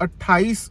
28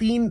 3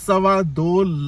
2.25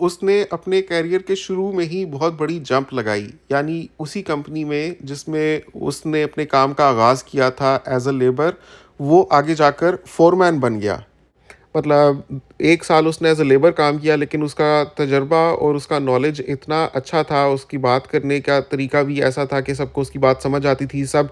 اس نے اپنے کیریئر کے شروع میں ہی بہت بڑی جمپ لگائی، یعنی اسی کمپنی میں جس میں اس نے اپنے کام کا آغاز کیا تھا ایز اے لیبر، وہ آگے جا کر فورمین بن گیا۔ مطلب 1 سال اس نے ایز اے لیبر کام کیا، لیکن اس کا تجربہ اور اس کا نالج اتنا اچھا تھا، اس کی بات کرنے کا طریقہ بھی ایسا تھا کہ سب کو اس کی بات سمجھ آتی تھی، سب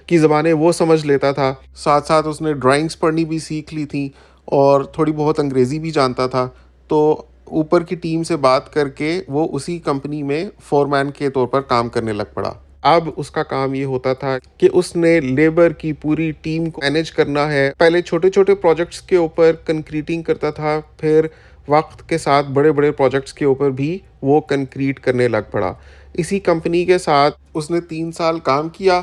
کی زبانیں وہ سمجھ لیتا تھا۔ ساتھ ساتھ اس نے ڈرائنگس پڑھنی بھی سیکھ لی تھیں اور تھوڑی بہت انگریزی بھی جانتا تھا، تو اوپر کی ٹیم سے بات کر کے وہ اسی کمپنی میں فورمین کے طور پر کام کرنے لگ پڑا۔ اب اس کا کام یہ ہوتا تھا کہ اس نے لیبر کی پوری ٹیم کو مینیج کرنا ہے۔ پہلے چھوٹے چھوٹے پروجیکٹس کے اوپر کنکریٹنگ کرتا تھا، پھر وقت کے ساتھ بڑے بڑے پروجیکٹس کے اوپر بھی وہ کنکریٹ کرنے لگ پڑا۔ اسی کمپنی کے ساتھ اس نے 3 سال کام کیا۔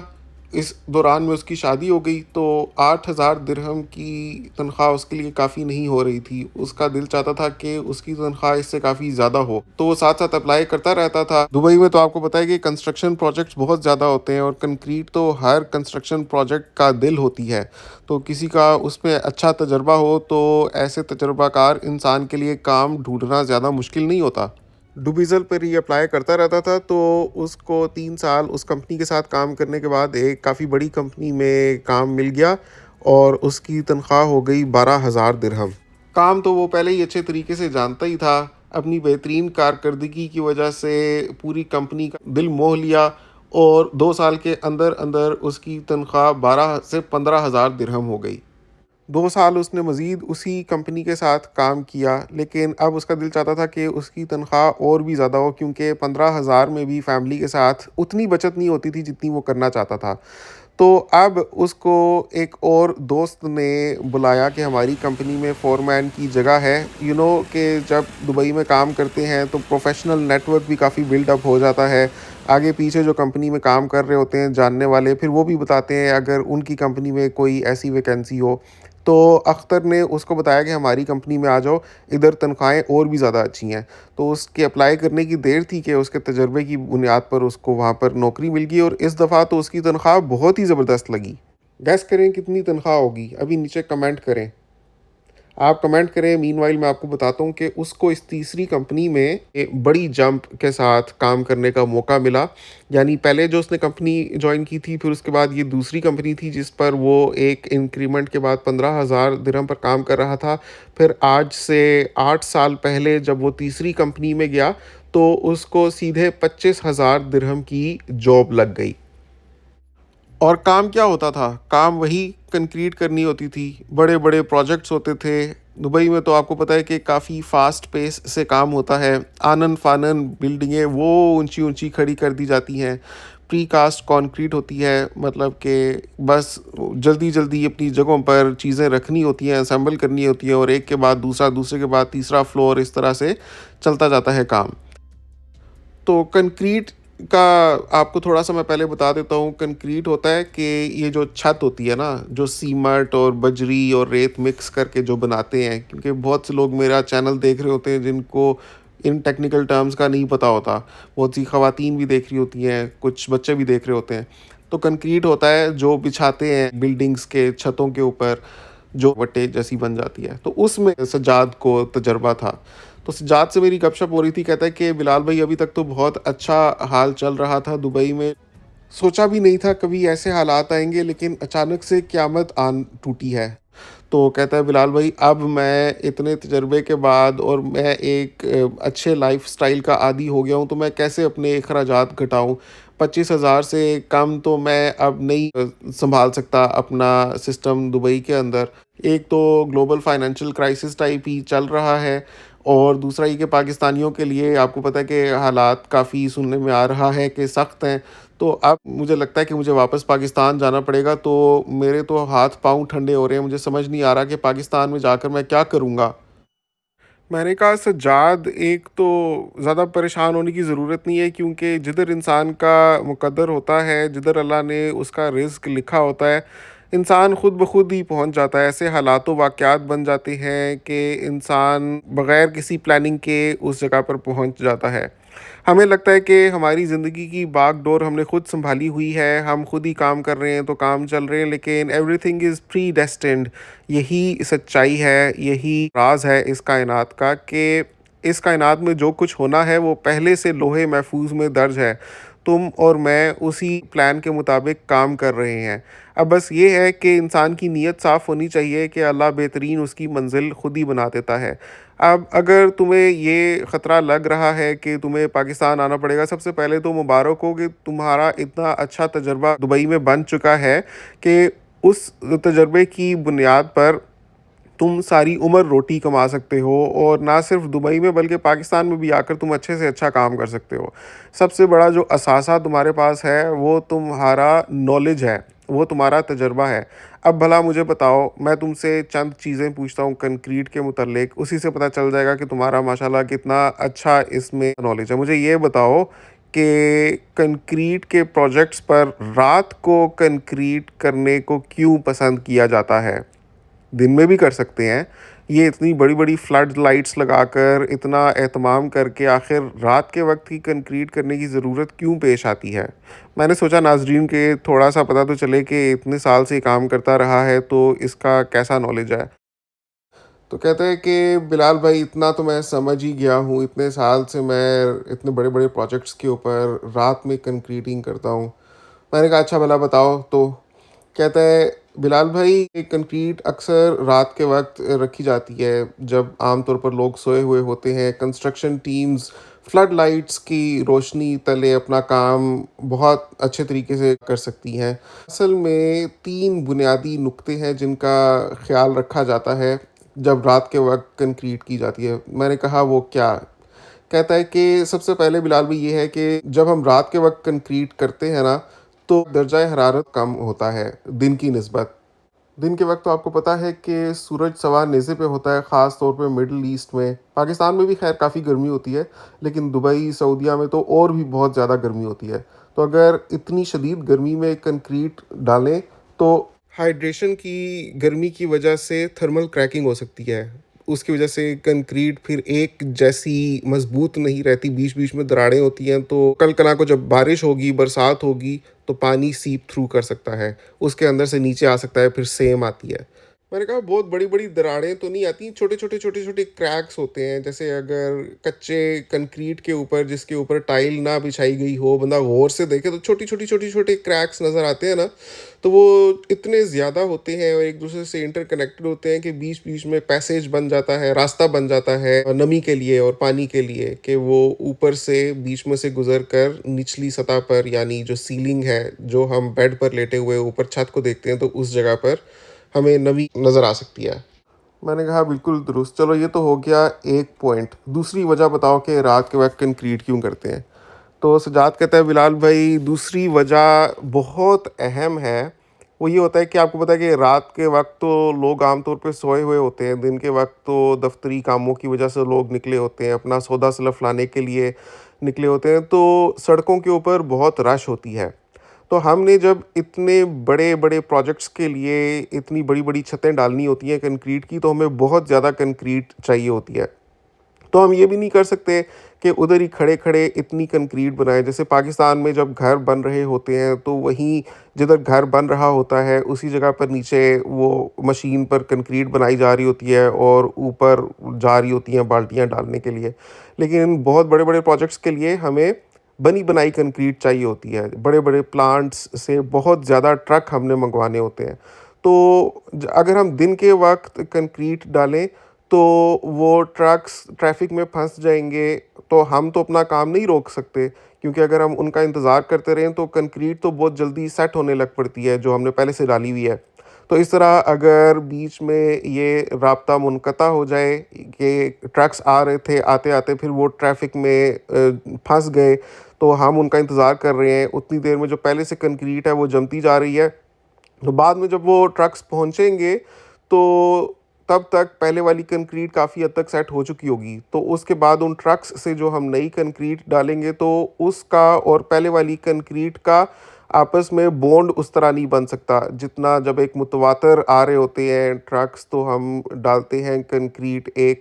اس دوران میں اس کی شادی ہو گئی، تو 8,000 درہم کی تنخواہ اس کے لیے کافی نہیں ہو رہی تھی۔ اس کا دل چاہتا تھا کہ اس کی تنخواہ اس سے کافی زیادہ ہو، تو وہ ساتھ ساتھ اپلائی کرتا رہتا تھا۔ دبئی میں تو آپ کو پتہ ہے کہ کنسٹرکشن پروجیکٹس بہت زیادہ ہوتے ہیں، اور کنکریٹ تو ہر کنسٹرکشن پروجیکٹ کا دل ہوتی ہے، تو کسی کا اس میں اچھا تجربہ ہو تو ایسے تجربہ کار انسان کے لیے کام ڈھونڈنا زیادہ مشکل نہیں ہوتا۔ ڈوبیزل پر ہی اپلائی کرتا رہتا تھا، تو اس کو 3 سال اس کمپنی کے ساتھ کام کرنے کے بعد ایک کافی بڑی کمپنی میں کام مل گیا، اور اس کی تنخواہ ہو گئی 12,000 درہم۔ کام تو وہ پہلے ہی اچھے طریقے سے جانتا ہی تھا، اپنی بہترین کارکردگی کی وجہ سے پوری کمپنی کا دل موہ لیا، اور 2 سال کے اندر اندر اس کی تنخواہ 12 سے 15,000 درہم ہو گئی۔ 2 سال اس نے مزید اسی کمپنی کے ساتھ کام کیا، لیکن اب اس کا دل چاہتا تھا کہ اس کی تنخواہ اور بھی زیادہ ہو، کیونکہ 15,000 میں بھی فیملی کے ساتھ اتنی بچت نہیں ہوتی تھی جتنی وہ کرنا چاہتا تھا۔ تو اب اس کو ایک اور دوست نے بلایا کہ ہماری کمپنی میں فورمین کی جگہ ہے۔ کہ جب دبئی میں کام کرتے ہیں تو پروفیشنل نیٹ ورک بھی کافی بلڈ اپ ہو جاتا ہے۔ آگے پیچھے جو کمپنی میں کام کر رہے ہوتے ہیں جاننے والے، پھر وہ بھی بتاتے ہیں اگر ان کی کمپنی میں کوئی ایسی ویکینسی ہو۔ تو اختر نے اس کو بتایا کہ ہماری کمپنی میں آ جاؤ، ادھر تنخواہیں اور بھی زیادہ اچھی ہیں۔ تو اس کے اپلائی کرنے کی دیر تھی کہ اس کے تجربے کی بنیاد پر اس کو وہاں پر نوکری مل گئی، اور اس دفعہ تو اس کی تنخواہ بہت ہی زبردست لگی۔ گیس کریں کتنی تنخواہ ہوگی؟ ابھی نیچے کمنٹ کریں، آپ کمنٹ کریں۔ مین وائل میں آپ کو بتاتا ہوں کہ اس کو اس تیسری کمپنی میں ایک بڑی جمپ کے ساتھ کام کرنے کا موقع ملا۔ یعنی پہلے جو اس نے کمپنی جوائن کی تھی، پھر اس کے بعد یہ دوسری کمپنی تھی جس پر وہ ایک انکریمنٹ کے بعد 15,000 درہم پر کام کر رہا تھا۔ پھر آج سے 8 سال پہلے جب وہ تیسری کمپنی میں گیا تو اس کو سیدھے 25,000 درہم کی جاب لگ گئی۔ اور کام کیا ہوتا تھا؟ کام وہی کنکریٹ کرنی ہوتی تھی، بڑے بڑے پروجیکٹس ہوتے تھے۔ دبئی میں تو آپ کو پتہ ہے کہ کافی فاسٹ پیس سے کام ہوتا ہے، آنن فانن بلڈنگیں وہ اونچی اونچی کھڑی کر دی جاتی ہیں، پری کاسٹ کانکریٹ ہوتی ہے، مطلب کہ بس جلدی جلدی اپنی جگہوں پر چیزیں رکھنی ہوتی ہیں، اسمبل کرنی ہوتی ہیں، اور ایک کے بعد دوسرا، دوسرے کے بعد تیسرا فلور، اس طرح سے چلتا جاتا ہے کام۔ تو کنکریٹ کا آپ کو تھوڑا سا میں پہلے بتا دیتا ہوں۔ کنکریٹ ہوتا ہے کہ یہ جو چھت ہوتی ہے نا، جو سیمنٹ اور بجری اور ریت مکس کر کے جو بناتے ہیں، کیونکہ بہت سے لوگ میرا چینل دیکھ رہے ہوتے ہیں جن کو ان ٹیکنیکل ٹرمز کا نہیں پتہ ہوتا، بہت سی خواتین بھی دیکھ رہی ہوتی ہیں، کچھ بچے بھی دیکھ رہے ہوتے ہیں۔ تو کنکریٹ ہوتا ہے جو بچھاتے ہیں بلڈنگز کے چھتوں کے اوپر، جو وٹے جیسی بن جاتی ہے۔ تو اس میں سجاد کو تجربہ تھا، تو سجاد سے میری گپ شپ ہو رہی تھی۔ کہتا ہے کہ بلال بھائی ابھی تک تو بہت اچھا حال چل رہا تھا دبئی میں، سوچا بھی نہیں تھا کبھی ایسے حالات آئیں گے، لیکن اچانک سے قیامت آن ٹوٹی ہے۔ تو کہتا ہے بلال بھائی اب میں اتنے تجربے کے بعد اور میں ایک اچھے لائف سٹائل کا عادی ہو گیا ہوں، تو میں کیسے اپنے اخراجات گھٹاؤں؟ 25,000 سے کم تو میں اب نہیں سنبھال سکتا اپنا سسٹم دبئی کے اندر۔ ایک تو گلوبل فائنینشیل کرائسس ٹائپ ہی چل رہا ہے، اور دوسرا یہ کہ پاکستانیوں کے لیے آپ کو پتہ ہے کہ حالات کافی سننے میں آ رہا ہے کہ سخت ہیں۔ تو اب مجھے لگتا ہے کہ مجھے واپس پاکستان جانا پڑے گا، تو میرے تو ہاتھ پاؤں ٹھنڈے ہو رہے ہیں، مجھے سمجھ نہیں آ رہا کہ پاکستان میں جا کر میں کیا کروں گا۔ میں نے کہا سجاد ایک تو زیادہ پریشان ہونے کی ضرورت نہیں ہے، کیونکہ جدھر انسان کا مقدر ہوتا ہے، جدھر اللہ نے اس کا رزق لکھا ہوتا ہے، انسان خود بخود ہی پہنچ جاتا ہے۔ ایسے حالات و واقعات بن جاتے ہیں کہ انسان بغیر کسی پلاننگ کے اس جگہ پر پہنچ جاتا ہے۔ ہمیں لگتا ہے کہ ہماری زندگی کی باغ ڈور ہم نے خود سنبھالی ہوئی ہے، ہم خود ہی کام کر رہے ہیں تو کام چل رہے ہیں، لیکن everything is predestined. یہی سچائی ہے، یہی راز ہے اس کائنات کا کہ اس کائنات میں جو کچھ ہونا ہے وہ پہلے سے لوہے محفوظ میں درج ہے. تم اور میں اسی پلان کے مطابق کام کر رہے ہیں. اب بس یہ ہے کہ انسان کی نیت صاف ہونی چاہیے کہ اللہ بہترین اس کی منزل خود ہی بنا دیتا ہے. اب اگر تمہیں یہ خطرہ لگ رہا ہے کہ تمہیں پاکستان آنا پڑے گا، سب سے پہلے تو مبارک ہو کہ تمہارا اتنا اچھا تجربہ دبئی میں بن چکا ہے کہ اس تجربے کی بنیاد پر تم ساری عمر روٹی کما سکتے ہو، اور نہ صرف دبئی میں بلکہ پاکستان میں بھی آ کر تم اچھے سے اچھا کام کر سکتے ہو. سب سے بڑا جو اثاثہ تمہارے پاس ہے وہ تمہارا نالج ہے، وہ تمہارا تجربہ ہے. اب بھلا مجھے بتاؤ، میں تم سے چند چیزیں پوچھتا ہوں کنکریٹ کے متعلق، اسی سے پتہ چل جائے گا کہ تمہارا ماشاءاللہ کتنا اچھا اس میں نالج ہے. مجھے یہ بتاؤ کہ کنکریٹ کے پروجیکٹس پر رات کو کنکریٹ کرنے کو کیوں پسند کیا جاتا ہے؟ دن میں بھی کر سکتے ہیں. یہ اتنی بڑی بڑی فلڈ لائٹس لگا کر اتنا اہتمام کر کے آخر رات کے وقت ہی کنکریٹ کرنے کی ضرورت کیوں پیش آتی ہے؟ میں نے سوچا ناظرین کے تھوڑا سا پتہ تو چلے کہ اتنے سال سے یہ کام کرتا رہا ہے تو اس کا کیسا نالج ہے. تو کہتے ہیں کہ بلال بھائی اتنا تو میں سمجھ ہی گیا ہوں، اتنے سال سے میں اتنے بڑے بڑے پروجیکٹس کے اوپر رات میں کنکریٹنگ کرتا ہوں. میں نے کہا اچھا بھلا بتاؤ. تو کہتا ہے بلال بھائی کنکریٹ اکثر رات کے وقت رکھی جاتی ہے جب عام طور پر لوگ سوئے ہوئے ہوتے ہیں. کنسٹرکشن ٹیمز فلڈ لائٹس کی روشنی تلے اپنا کام بہت اچھے طریقے سے کر سکتی ہیں. اصل میں 3 بنیادی نقطے ہیں جن کا خیال رکھا جاتا ہے جب رات کے وقت کنکریٹ کی جاتی ہے. میں نے کہا وہ کیا؟ کہتا ہے کہ سب سے پہلے بلال بھی یہ ہے کہ جب ہم رات کے وقت کنکریٹ کرتے ہیں نا تو درجہ حرارت کم ہوتا ہے دن کی نسبت. دن کے وقت تو آپ کو پتہ ہے کہ سورج سوا نیزے پہ ہوتا ہے، خاص طور پہ مڈل ایسٹ میں. پاکستان میں بھی خیر کافی گرمی ہوتی ہے، لیکن دبئی سعودیہ میں تو اور بھی بہت زیادہ گرمی ہوتی ہے. تو اگر اتنی شدید گرمی میں کنکریٹ ڈالیں تو ہائیڈریشن کی گرمی کی وجہ سے تھرمل کریکنگ ہو سکتی ہے. اس کی وجہ سے کنکریٹ پھر ایک جیسی مضبوط نہیں رہتی، بیچ بیچ میں دراڑیں ہوتی ہیں. تو کل کلا کو جب بارش ہوگی، برسات ہوگی تو پانی سیپ تھرو کر سکتا ہے، اس کے اندر سے نیچے آ سکتا ہے، پھر سیم آتی ہے. میں نے کہا بہت بڑی بڑی دراڑیں تو نہیں آتی، چھوٹے چھوٹے چھوٹے چھوٹے کریکس ہوتے ہیں. جیسے اگر کچے کنکریٹ کے اوپر جس کے اوپر ٹائل نہ بچھائی گئی ہو، بندہ غور سے دیکھے تو چھوٹی چھوٹی چھوٹی چھوٹے کریکس نظر آتے ہیں نا. تو وہ اتنے زیادہ ہوتے ہیں اور ایک دوسرے سے انٹر کنیکٹڈ ہوتے ہیں کہ بیچ بیچ میں پیسیج بن جاتا ہے، راستہ بن جاتا ہے نمی کے لیے اور پانی کے لیے، کہ وہ اوپر سے بیچ میں سے گزر کر نچلی سطح پر، یعنی جو سیلنگ ہے، جو ہم بیڈ پر لیٹے ہوئے اوپر چھت کو دیکھتے ہیں تو اس جگہ پر ہمیں نمی نظر آ سکتی ہے. میں نے کہا بالکل درست. چلو یہ تو ہو گیا ایک پوائنٹ. دوسری وجہ بتاؤ کہ رات کے وقت کنکریٹ کیوں کرتے ہیں. تو سجاد کہتا ہے بلال بھائی دوسری وجہ بہت اہم ہے. وہ یہ ہوتا ہے کہ آپ کو پتہ ہے کہ رات کے وقت تو لوگ عام طور پہ سوئے ہوئے ہوتے ہیں، دن کے وقت تو دفتری کاموں کی وجہ سے لوگ نکلے ہوتے ہیں، اپنا سودا سلف لانے کے لیے نکلے ہوتے ہیں. تو سڑکوں کے اوپر بہت رش ہوتی ہے. تو ہم نے جب اتنے بڑے بڑے پروجیکٹس کے لیے اتنی بڑی بڑی چھتیں ڈالنی ہوتی ہیں کنکریٹ کی، تو ہمیں بہت زیادہ کنکریٹ چاہیے ہوتی ہے. تو ہم یہ بھی نہیں کر سکتے کہ ادھر ہی کھڑے کھڑے اتنی کنکریٹ بنائیں. جیسے پاکستان میں جب گھر بن رہے ہوتے ہیں تو وہیں جدھر گھر بن رہا ہوتا ہے اسی جگہ پر نیچے وہ مشین پر کنکریٹ بنائی جا رہی ہوتی ہے اور اوپر جا رہی ہوتی ہیں بالٹیاں ڈالنے کے لیے. لیکن بہت بڑے بڑے پروجیکٹس کے لیے ہمیں بنی بنائی کنکریٹ چاہیے ہوتی ہے. بڑے بڑے پلانٹس سے بہت زیادہ ٹرک ہم نے منگوانے ہوتے ہیں. تو اگر ہم دن کے وقت کنکریٹ ڈالیں تو وہ ٹرکس ٹریفک میں پھنس جائیں گے. تو ہم تو اپنا کام نہیں روک سکتے، کیونکہ اگر ہم ان کا انتظار کرتے رہیں تو کنکریٹ تو بہت جلدی سیٹ ہونے لگ پڑتی ہے جو ہم نے پہلے سے ڈالی ہوئی ہے. تو اس طرح اگر بیچ میں یہ رابطہ منقطع ہو جائے کہ ٹرکس آ رہے تھے، آتے آتے پھر وہ ٹریفک میں پھنس گئے، تو ہم ان کا انتظار کر رہے ہیں، اتنی دیر میں جو پہلے سے کنکریٹ ہے وہ جمتی جا رہی ہے. تو بعد میں جب وہ ٹرکس پہنچیں گے تو تب تک پہلے والی کنکریٹ کافی حد تک سیٹ ہو چکی ہوگی. تو اس کے بعد ان ٹرکس سے جو ہم نئی کنکریٹ ڈالیں گے تو اس کا اور پہلے والی کنکریٹ کا آپس میں بونڈ اس طرح نہیں بن سکتا جتنا جب ایک متواتر آ رہے ہوتے ہیں ٹرکس تو ہم ڈالتے ہیں کنکریٹ ایک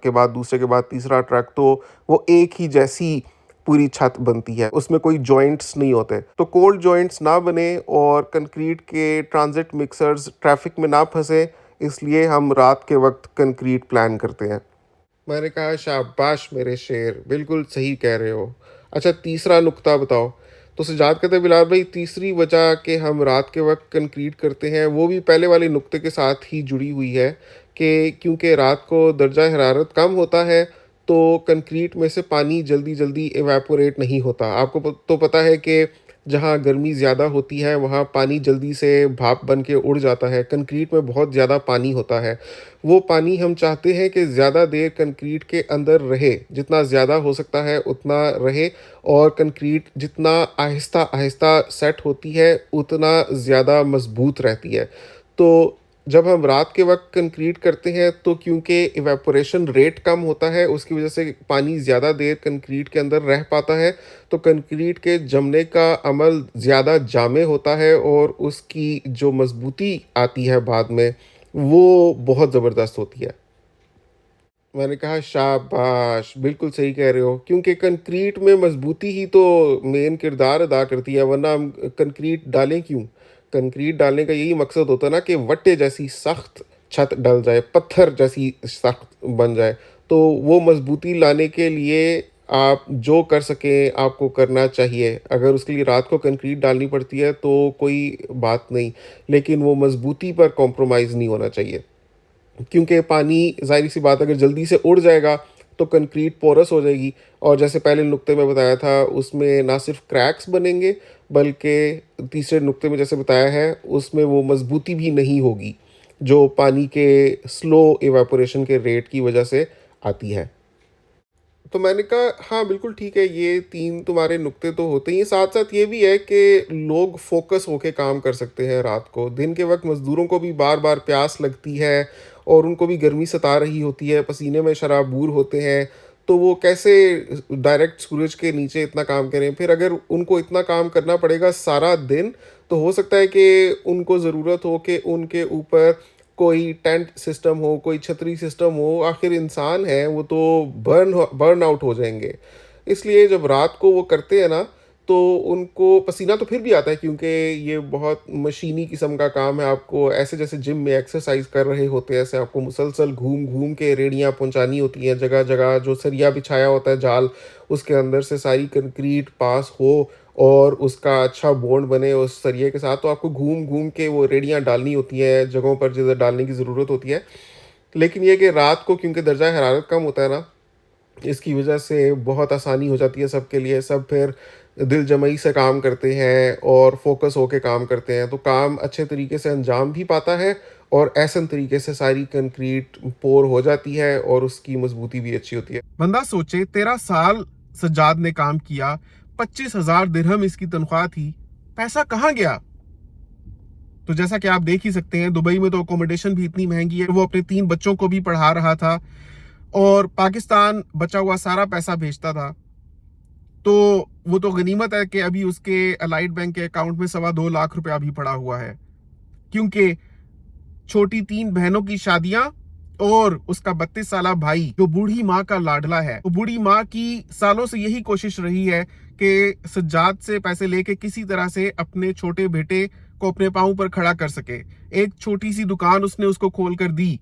کے بعد دوسرے کے بعد تیسرا ٹرک، تو وہ ایک ہی جیسی پوری چھت بنتی ہے، اس میں کوئی جوائنٹس نہیں ہوتے. تو کولڈ جوائنٹس نہ بنے اور کنکریٹ کے ٹرانزٹ مکسرز ٹریفک میں نہ پھنسے، اس لیے ہم رات کے وقت کنکریٹ پلان کرتے ہیں. میں نے کہا شاباش میرے شیر، بالکل صحیح کہہ رہے ہو۔ اچھا تیسرا نقطہ بتاؤ۔ تو سجاد کہتے ہیں بلال بھائی تیسری وجہ کہ ہم رات کے وقت کنکریٹ کرتے ہیں وہ بھی پہلے والے نقطے کے ساتھ ہی جڑی ہوئی ہے کہ کیونکہ رات کو درجہ حرارت کم ہوتا ہے تو کنکریٹ میں سے پانی جلدی جلدی ایواپوریٹ نہیں ہوتا۔ آپ کو تو پتہ ہے کہ جہاں گرمی زیادہ ہوتی ہے وہاں پانی جلدی سے بھاپ بن کے اڑ جاتا ہے، کنکریٹ میں بہت زیادہ پانی ہوتا ہے۔ وہ پانی ہم چاہتے ہیں کہ زیادہ دیر کنکریٹ کے اندر رہے، جتنا زیادہ ہو سکتا ہے اتنا رہے، اور کنکریٹ جتنا آہستہ آہستہ سیٹ ہوتی ہے اتنا زیادہ مضبوط رہتی ہے۔ تو جب ہم رات کے وقت کنکریٹ کرتے ہیں تو کیونکہ ایویپوریشن ریٹ کم ہوتا ہے اس کی وجہ سے پانی زیادہ دیر کنکریٹ کے اندر رہ پاتا ہے، تو کنکریٹ کے جمنے کا عمل زیادہ جامع ہوتا ہے اور اس کی جو مضبوطی آتی ہے بعد میں وہ بہت زبردست ہوتی ہے۔ میں نے کہا شاباش، بالکل صحیح کہہ رہے ہو، کیونکہ کنکریٹ میں مضبوطی ہی تو مین کردار ادا کرتی ہے، ورنہ ہم کنکریٹ ڈالیں کیوں؟ کنکریٹ ڈالنے کا یہی مقصد ہوتا ہے نا کہ وٹے جیسی سخت چھت ڈل جائے، پتھر جیسی سخت بن جائے۔ تو وہ مضبوطی لانے کے لیے آپ جو کر سکیں آپ کو کرنا چاہیے۔ اگر اس کے لیے رات کو کنکریٹ ڈالنی پڑتی ہے تو کوئی بات نہیں، لیکن وہ مضبوطی پر کمپرومائز نہیں ہونا چاہیے، کیونکہ پانی ظاہری سی بات اگر جلدی سے اڑ جائے گا تو کنکریٹ پورس ہو جائے گی، اور جیسے پہلے نقطے میں بتایا تھا اس میں نہ صرف کریکس بنیں گے بلکہ تیسرے نقطے میں جیسے بتایا ہے اس میں وہ مضبوطی بھی نہیں ہوگی جو پانی کے سلو ایواپوریشن کے ریٹ کی وجہ سے آتی ہے۔ تو میں نے کہا ہاں بالکل ٹھیک ہے، یہ تین تمہارے نقطے تو ہوتے ہی، ساتھ ساتھ یہ بھی ہے کہ لوگ فوکس ہو کے کام کر سکتے ہیں رات کو۔ دن کے وقت مزدوروں کو بھی بار بار پیاس لگتی ہے اور ان کو بھی گرمی ستا رہی ہوتی ہے، پسینے میں شرابور ہوتے ہیں، تو وہ کیسے ڈائریکٹ سورج کے نیچے اتنا کام کریں؟ پھر اگر ان کو اتنا کام کرنا پڑے گا سارا دن تو ہو سکتا ہے کہ ان کو ضرورت ہو کہ ان کے اوپر کوئی ٹینٹ سسٹم ہو، کوئی چھتری سسٹم ہو، آخر انسان ہیں وہ تو برن آؤٹ ہو جائیں گے۔ اس لیے جب رات کو وہ کرتے ہیں نا تو ان کو پسینہ تو پھر بھی آتا ہے، کیونکہ یہ بہت مشینی قسم کا کام ہے، آپ کو ایسے جیسے جم میں ایکسرسائز کر رہے ہوتے ہیں ایسے آپ کو مسلسل گھوم گھوم کے ریڑیاں پہنچانی ہوتی ہیں جگہ جگہ، جو سریا بچھایا ہوتا ہے جال اس کے اندر سے ساری کنکریٹ پاس ہو اور اس کا اچھا بونڈ بنے اس سریے کے ساتھ، تو آپ کو گھوم گھوم کے وہ ریڑیاں ڈالنی ہوتی ہیں جگہوں پر جدھر ڈالنے کی ضرورت ہوتی ہے۔ لیکن یہ کہ رات کو کیونکہ درجہ حرارت کم ہوتا ہے نا، اس کی وجہ سے بہت آسانی ہو جاتی ہے سب کے لیے، سب پھر دل جمعی سے کام کرتے ہیں اور فوکس ہو کے کام کرتے ہیں، تو کام اچھے طریقے سے انجام بھی پاتا ہے اور ایسن طریقے سے ساری کنکریٹ پور ہو جاتی ہے اور اس کی مضبوطی بھی اچھی ہوتی ہے۔ بندہ سوچے 13 سال سجاد نے کام کیا، 25,000 درہم اس کی تنخواہ تھی، پیسہ کہاں گیا؟ تو جیسا کہ آپ دیکھ ہی سکتے ہیں دبئی میں تو اکوموڈیشن بھی اتنی مہنگی ہے، وہ اپنے 3 بچوں کو بھی پڑھا رہا تھا اور پاکستان بچا ہوا سارا پیسہ بھیجتا تھا، تو وہ تو غنیمت ہے کہ ابھی اس کے الائٹ بینک کے اکاؤنٹ میں 2.25 لاکھ روپیہ بھی پڑا ہوا ہے، کیونکہ چھوٹی 3 بہنوں کی شادیاں اور اس کا 32 سالہ بھائی جو بوڑھی ماں کا لاڈلا ہے، وہ بوڑھی ماں کی سالوں سے یہی کوشش رہی ہے کہ سجاد سے پیسے لے کے کسی طرح سے اپنے چھوٹے بیٹے کو اپنے پاؤں پر کھڑا کر سکے۔ ایک چھوٹی سی دکان اس نے اس کو کھول کر دی،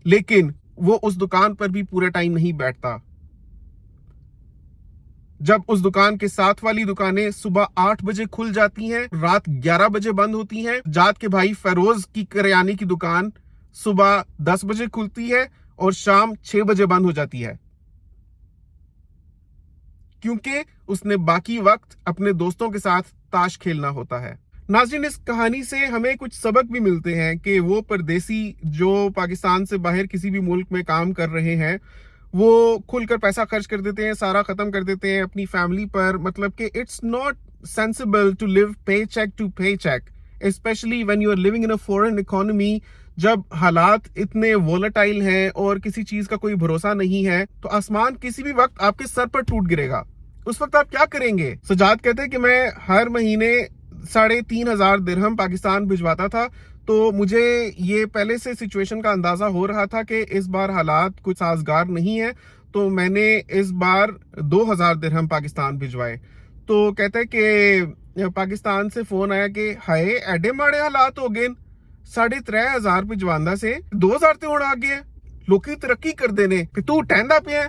لیکن وہ اس دکان پر بھی پورے ٹائم نہیں بیٹھتا۔ جب اس دکان کے ساتھ والی دکانیں صبح 8 بجے کھل جاتی ہیں، رات 11 بجے بند ہوتی ہیں، جاد کے بھائی فیروز کی کریانے کی دکان صبح 10 بجے کھلتی ہے اور شام 6 بجے بند ہو جاتی ہے، کیونکہ اس نے باقی وقت اپنے دوستوں کے ساتھ تاش کھیلنا ہوتا ہے۔ ناظرین، اس کہانی سے ہمیں کچھ سبق بھی ملتے ہیں کہ وہ پردیسی جو پاکستان سے باہر کسی بھی ملک میں کام کر رہے ہیں وہ کھل کر پیسہ خرچ کر دیتے ہیں، سارا ختم کر دیتے ہیں اپنی فیملی پر، مطلب کہ it's not sensible to live paycheck to paycheck, especially when you are living in a foreign economy, جب حالات اتنے وولٹائل ہیں اور کسی چیز کا کوئی بھروسہ نہیں ہے تو آسمان کسی بھی وقت آپ کے سر پر ٹوٹ گرے گا، اس وقت آپ کیا کریں گے؟ سجاد کہتے ہیں کہ میں ہر مہینے 3,500 درہم پاکستان بھجواتا تھا، تو مجھے یہ پہلے سے سچویشن کا اندازہ ہو رہا تھا کہ اس بار حالات کچھ سازگار نہیں ہے، تو میں نے اس بار 2,000 درہم پاکستان بھجوائے۔ تو کہتے ہیں کہ پاکستان سے فون آیا کہ ہائے ایڈے ماڑے حالات ہو گئے، 3,500 بھجواندہ سے 2,000 تے ہونا آ گئے۔ ਲੋਕੀ ਤਰੱਕੀ ਕਰਦੇ ਨੇ ਤੇ ਤੂੰ ਟਹਿੰਦਾ ਪਿਆ।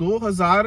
2,000